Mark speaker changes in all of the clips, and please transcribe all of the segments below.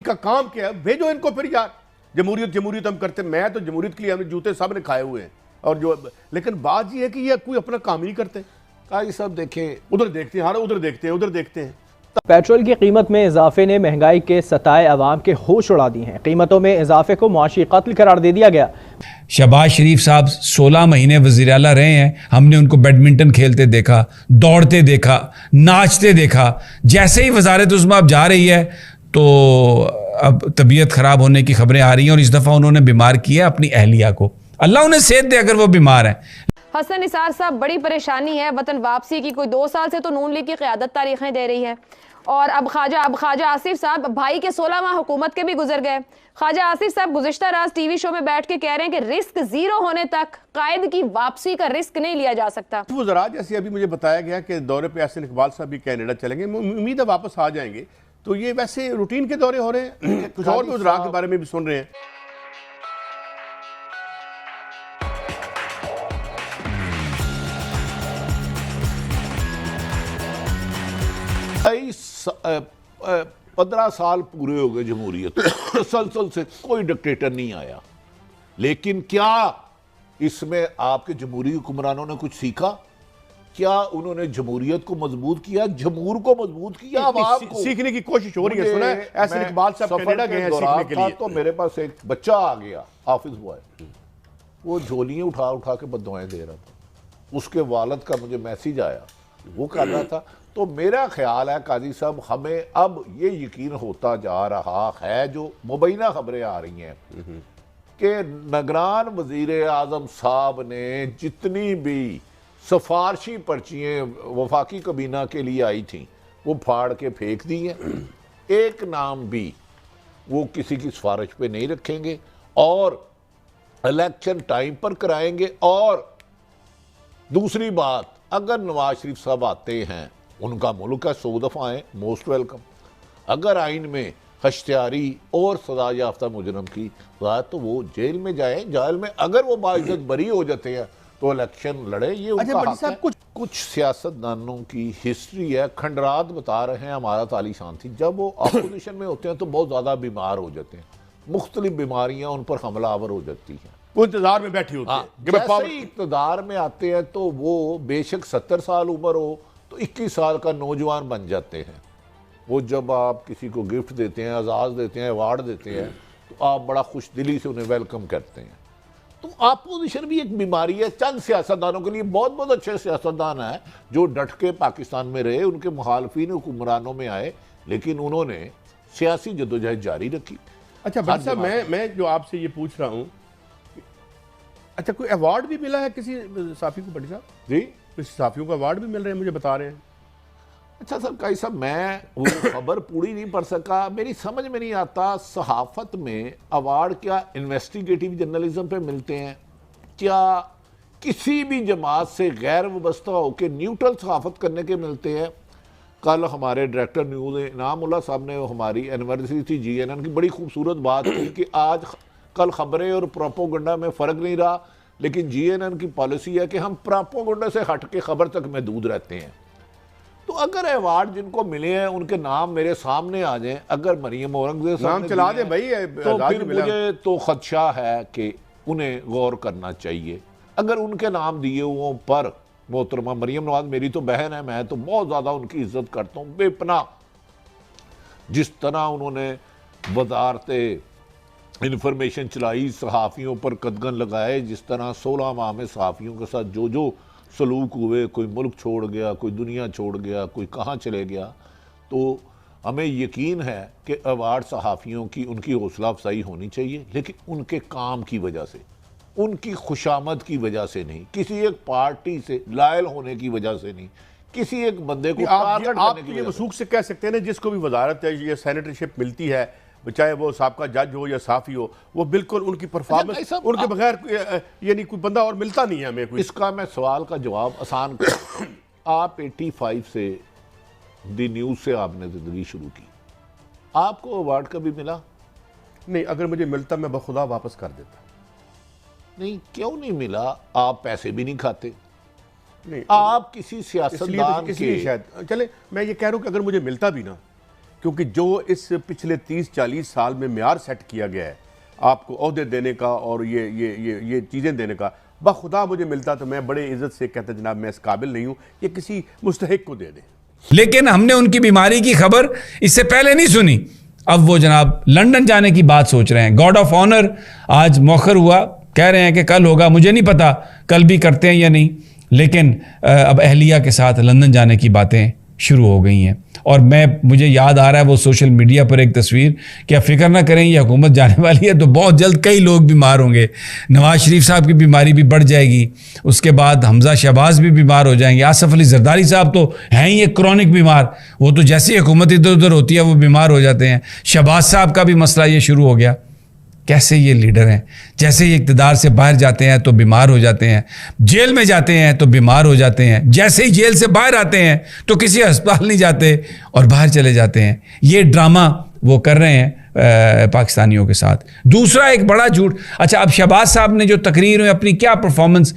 Speaker 1: इनका काम क्या है? भेजो इनको फिर यार। जमहूरियत जमहूरियत हम करते, मैं तो जमहूरियत के लिए हमने जूते सब ने खाए हुए हैं और जो, लेकिन बात यह है कि ये कोई अपना काम ही नहीं करते।
Speaker 2: काजी साहब देखें,
Speaker 1: उधर देखते हैं, हाँ उधर देखते हैं, उधर देखते हैं।
Speaker 3: पेट्रोल की कीमत में इजाफे ने महंगाई के सताए अवाम के होश उड़ा दिए हैं। कीमतों में इजाफे को मुआशी कत्ल करार दे दिया गया।
Speaker 4: शहबाज शरीफ साहब 16 महीने वज़ीर आला रहे हैं। हमने उनको बैडमिंटन खेलते देखा, दौड़ते देखा, नाचते देखा। जैसे ही वजारत उज़्मा अब जा रही है तो अब तबीयत ख़राब होने की खबरें आ रही हैं और इस दफ़ा उन्होंने बीमार किया अपनी अहलिया को। अल्लाह उन्हें सेहत दे अगर वो बीमार हैं।
Speaker 5: हसन निसार साहब, बड़ी परेशानी है वतन वापसी की। कोई 2 साल से तो नून लीग की क़यादत तारीखें दे रही है और अब ख्वाजा आसिफ साहब भाई के 16 माह हुकूमत के भी गुजर गए। ख्वाजा आसिफ साहब गुज़िश्ता रात टीवी शो में बैठ के कह रहे हैं कि रिस्क जीरो होने तक कायद की वापसी का रिस्क नहीं लिया जा सकता।
Speaker 1: वो जरा जैसे अभी मुझे बताया गया कि दौरे पे एहसन इकबाल साहब भी कनाडा चलेंगे, उम्मीद है वापस आ जाएंगे। तो ये वैसे रूटीन के दौरे हो रहे हैं, कुछ और भी उजरा के बारे में भी सुन रहे हैं।
Speaker 2: कई 15 साल पूरे हो गए जमहूरियत, तसलसल से कोई डिक्टेटर नहीं आया। लेकिन क्या इसमें आपके जमहूरी हुक्मरानों ने कुछ सीखा? क्या उन्होंने जमहूरियत को मजबूत किया, जमहूर को मजबूत किया? आपको
Speaker 1: सीखने की कोशिश हो रही है। सुना है एहसन इकबाल साहब कनाडा गए हैं सीखने के लिए।
Speaker 2: तो मेरे पास एक बच्चा आ गया, हाफिज बॉय, वो झोलियां उठा उठा के बददुआएं दे रहा था। उसके वालिद का मुझे मैसेज आया, वो कर रहा था। तो मेरा ख्याल है काजी साहब, हमें अब ये यकीन होता जा रहा है, जो मुबैना खबरें आ रही हैं कि निगरान वजीर आजम साहब ने जितनी भी सिफारशी पर्चियाँ वफाकी कबीना के लिए आई थी वो फाड़ के फेंक दी हैं। एक नाम भी वो किसी की सिफारिश पे नहीं रखेंगे और इलेक्शन टाइम पर कराएंगे। और दूसरी बात, अगर नवाज शरीफ साहब आते हैं, उनका मुल्क है, 100 दफ़ा आए, मोस्ट वेलकम। अगर आइन में हश्तियारी और सजा याफ्ता मुजरम की बात, तो वो जेल में जाए। जेल में अगर वो बाइज्जत बरी हो जाते हैं तो इलेक्शन लड़े, ये उनका हक है। कुछ सियासतदानों की हिस्ट्री है, खंडरात बता रहे हैं हमारा तालीशान थी। जब वो अपोजिशन में होते हैं तो बहुत ज़्यादा बीमार हो जाते हैं, मुख्तलिफ बीमारियां उन पर हमलावर हो जाती हैं,
Speaker 1: वो इंतजार में बैठी होती है।
Speaker 2: जैसे ही इक़्तिदार में आते हैं तो वो बेशक 70 साल उम्र हो तो 21 साल का नौजवान बन जाते हैं। वो जब आप किसी को गिफ्ट देते हैं, एजाज़ देते हैं, अवार्ड देते हैं, तो आप बड़ा खुश दिली से उन्हें वेलकम करते हैं। तो अपोजिशन भी एक बीमारी है। चंद सियासतदानों के लिए बहुत बहुत अच्छे सियासतदान हैं जो डट के पाकिस्तान में रहे, उनके मुखालफिन हुक्मरानों में आए, लेकिन उन्होंने सियासी जद्दोजहद जारी रखी।
Speaker 1: अच्छा भाई साहब, मैं जो आपसे ये पूछ रहा हूँ, अच्छा कोई अवार्ड भी मिला है किसी साफी को? बड़ी साहब
Speaker 2: जी,
Speaker 1: किसी साफियों को अवार्ड भी मिल रहे हैं, मुझे बता रहे हैं।
Speaker 2: अच्छा सर, कई साहब मैं वो खबर पूरी नहीं पढ़ सका, मेरी समझ में नहीं आता सहाफ़त में अवार्ड क्या इन्वेस्टिगेटिव जर्नलिज्म पे मिलते हैं, क्या किसी भी जमात से गैर वाबस्ता होकर न्यूट्रल सहाफ़त करने के मिलते हैं? कल हमारे डायरेक्टर न्यूज़ इनामुल्लाह साहब ने, हमारी एनिवर्सरी थी GNN की, बड़ी खूबसूरत बात की कि आज कल खबरें और प्रोपोगंडा में फ़र्क नहीं रहा, लेकिन GNN की पॉलिसी है कि हम प्रोपोगंडा से हट के खबर तक महदूद रहते हैं। तो अगर अवार्ड जिनको मिले हैं उनके नाम मेरे सामने आ जाएं, अगर मरियम औरंगजेब
Speaker 1: नाम चला दे भाई,
Speaker 2: तो फिर मुझे तो खदशा है कि उन्हें गौर करना चाहिए। अगर उनके नाम दिए हुओं पर, मोहतरमा मरियम नवाज मेरी तो बहन है, मैं तो बहुत ज़्यादा उनकी इज्जत करता हूँ बेपनाह। जिस तरह उन्होंने वजारत इंफॉर्मेशन चलाई, सहाफ़ियों पर कदगन लगाए, जिस तरह 16 माह में सहाफ़ियों के साथ जो जो सलूक हुए, कोई मुल्क छोड़ गया, कोई दुनिया छोड़ गया, कोई कहाँ चले गया, तो हमें यकीन है कि अवार्ड सहाफ़ियों की, उनकी हौसला अफजाई होनी चाहिए, लेकिन उनके काम की वजह से, उनकी खुशामद की वजह से नहीं, किसी एक पार्टी से लायल होने की वजह से नहीं, किसी एक बंदे को टारगेट करने की वजह से।
Speaker 1: वसूख से कह सकते हैं ना, जिसको भी वजारत या सेनेटरशिप मिलती है, चाहे वो साबका जज हो या साफी हो, वो बिल्कुल उनकी परफॉर्मेंस, उनके बगैर यानी कोई बंदा और मिलता नहीं है हमें कोई।
Speaker 2: इसका मैं सवाल का जवाब आसान कर आप 85 से दी न्यूज़ से आपने ज़िंदगी शुरू की, आपको अवार्ड कभी मिला?
Speaker 1: नहीं, अगर मुझे मिलता मैं बखुदा वापस कर देता।
Speaker 2: नहीं, क्यों नहीं मिला? आप पैसे भी नहीं खाते,
Speaker 1: नहीं
Speaker 2: आप किसी सियासतदान के,
Speaker 1: शायद चले, मैं ये कह रहा हूँ कि अगर मुझे मिलता भी ना, क्योंकि जो इस पिछले 30-40 साल में म्यार सेट किया गया है आपको ओहदे देने का और ये चीज़ें देने का, बखुदा मुझे मिलता तो मैं बड़े इज्जत से कहता जनाब मैं इस काबिल नहीं हूँ, ये किसी मुस्तहिक को दे दें।
Speaker 4: लेकिन हमने उनकी बीमारी की खबर इससे पहले नहीं सुनी। अब वो जनाब लंदन जाने की बात सोच रहे हैं। गॉर्ड ऑफ ऑनर आज मौखर हुआ, कह रहे हैं कि कल होगा, मुझे नहीं पता कल भी करते हैं या नहीं, लेकिन अब अहलिया के साथ लंदन जाने की बातें शुरू हो गई हैं। और मुझे याद आ रहा है वो सोशल मीडिया पर एक तस्वीर, क्या फ़िक्र ना करें ये हुकूमत जाने वाली है तो बहुत जल्द कई लोग बीमार होंगे। नवाज शरीफ साहब की बीमारी भी बढ़ जाएगी, उसके बाद हमजा शहबाज भी बीमार हो जाएंगे, आसफ अली जरदारी साहब तो हैं ही एक क्रॉनिक बीमार, वो तो जैसी हुकूमत इधर उधर होती है वो बीमार हो जाते हैं। शहबाज साहब का भी मसला ये शुरू हो गया। कैसे ये लीडर हैं, जैसे ही इक़्तिदार से बाहर जाते हैं तो बीमार हो जाते हैं, जेल में जाते हैं तो बीमार हो जाते हैं, जैसे ही जेल से बाहर आते हैं तो किसी अस्पताल नहीं जाते और बाहर चले जाते हैं। ये ड्रामा वो कर रहे हैं पाकिस्तानियों के साथ। दूसरा एक बड़ा झूठ, अच्छा अब शहबाज साहब ने जो तकरीर में अपनी क्या परफॉर्मेंस,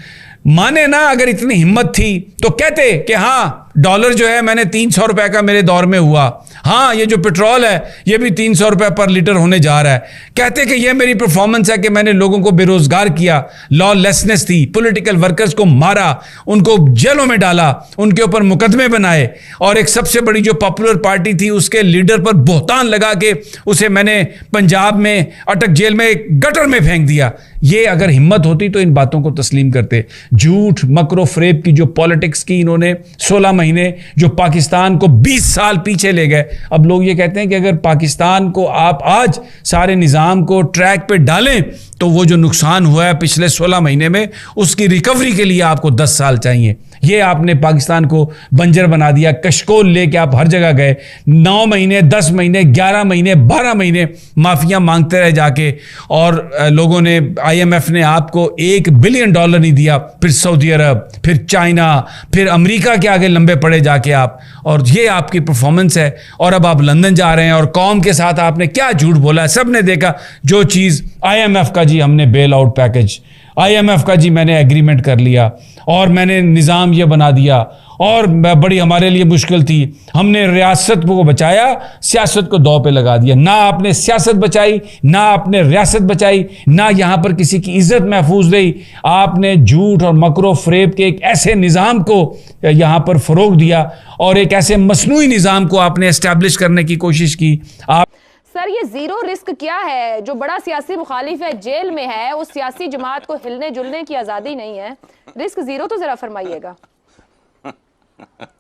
Speaker 4: माने ना अगर इतनी हिम्मत थी तो कहते कि हाँ डॉलर जो है मैंने 300 रुपए का मेरे दौर में हुआ, हाँ ये जो पेट्रोल है ये भी 300 रुपए पर लीटर होने जा रहा है, कहते कि ये मेरी परफॉर्मेंस है कि मैंने लोगों को बेरोजगार किया, लॉलेसनेस थी, पॉलिटिकल वर्कर्स को मारा, उनको जेलों में डाला, उनके ऊपर मुकदमे बनाए, और एक सबसे बड़ी जो पॉपुलर पार्टी थी उसके लीडर पर बोहतान लगा के उसे मैंने पंजाब में अटक जेल में गटर में फेंक दिया। ये अगर हिम्मत होती तो इन बातों को तस्लीम करते। झूठ मकरो फ्रेब की जो पॉलिटिक्स की इन्होंने 16 महीने, जो पाकिस्तान को 20 साल पीछे ले गए। अब लोग ये कहते हैं कि अगर पाकिस्तान को आप आज सारे निज़ाम को ट्रैक पे डालें तो वो जो नुकसान हुआ है पिछले 16 महीने में उसकी रिकवरी के लिए आपको 10 साल चाहिए। ये आपने पाकिस्तान को बंजर बना दिया, कशकोल लेके आप हर जगह गए, 9 महीने 10 महीने 11 महीने 12 महीने माफिया मांगते रहे जाके, और लोगों ने IMF ने आपको $1 बिलियन नहीं दिया, फिर सऊदी अरब, फिर चाइना, फिर अमेरिका के आगे लंबे पड़े जाके आप, और ये आपकी परफॉर्मेंस है। और अब आप लंदन जा रहे हैं और कौम के साथ आपने क्या झूठ बोला है, सबने देखा जो चीज़ IMF का जी हमने बेल आउट पैकेज, IMF का जी मैंने एग्रीमेंट कर लिया और मैंने निज़ाम ये बना दिया, और बड़ी हमारे लिए मुश्किल थी, हमने रियासत को बचाया, सियासत को दांव पे लगा दिया। ना आपने सियासत बचाई, ना आपने रियासत बचाई, ना यहाँ पर किसी की इज्जत महफूज रही। आपने झूठ और मकरो फ्रेब के एक ऐसे निज़ाम को यहाँ पर फ़रोग दिया और एक ऐसे मसनूई निज़ाम को आपने एस्टैब्लिश करने की कोशिश की। आप
Speaker 5: सर ये जीरो रिस्क क्या है? जो बड़ा सियासी मुखालिफ है जेल में है, उस सियासी जमात को हिलने जुलने की आज़ादी नहीं है, रिस्क जीरो तो जरा फरमाइएगा।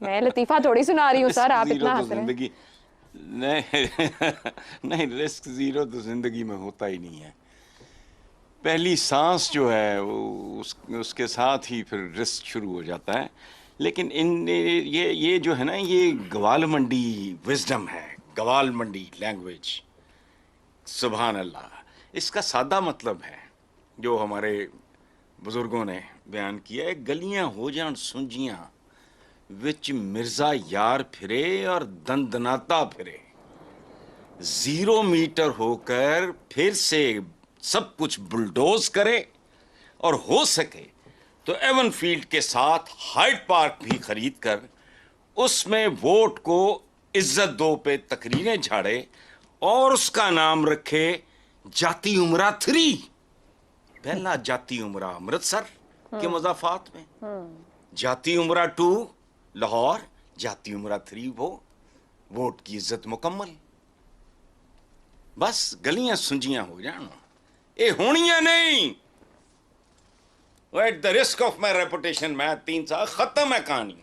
Speaker 5: मैं लतीफ़ा थोड़ी सुना रही हूँ सर, आप इतना हंस रहे हैं।
Speaker 6: नहीं, रिस्क जीरो तो जिंदगी में होता ही नहीं है। पहली सांस जो है वो उसके साथ ही फिर रिस्क शुरू हो जाता है। लेकिन ये जो है ना, ये गवाल मंडी विजडम है, गवाल मंडी लैंग्वेज, सुभान अल्लाह। इसका सादा मतलब है जो हमारे बुजुर्गों ने बयान किया है, गलियां हो जान सुंजियां विच मिर्जा यार फिरे और दंदनाता फिरे, 0 मीटर होकर फिर से सब कुछ बुलडोज करे, और हो सके तो एवन फील्ड के साथ हाइड पार्क भी खरीद कर उसमें वोट को इज्जत दो पे तकरीरें झाड़े और उसका नाम रखे जाती उमरा 3। पहला जाती उमरा अमृतसर के मज़ाफात में, जाती उमरा 2 लाहौर, जाती उमरा 3 वो वोट की इज्जत मुकम्मल। बस गलियां सुंजियां हो जान, ये होनियां नहीं। At the risk of my reputation, मैं 3 साल खत्म है कहानी।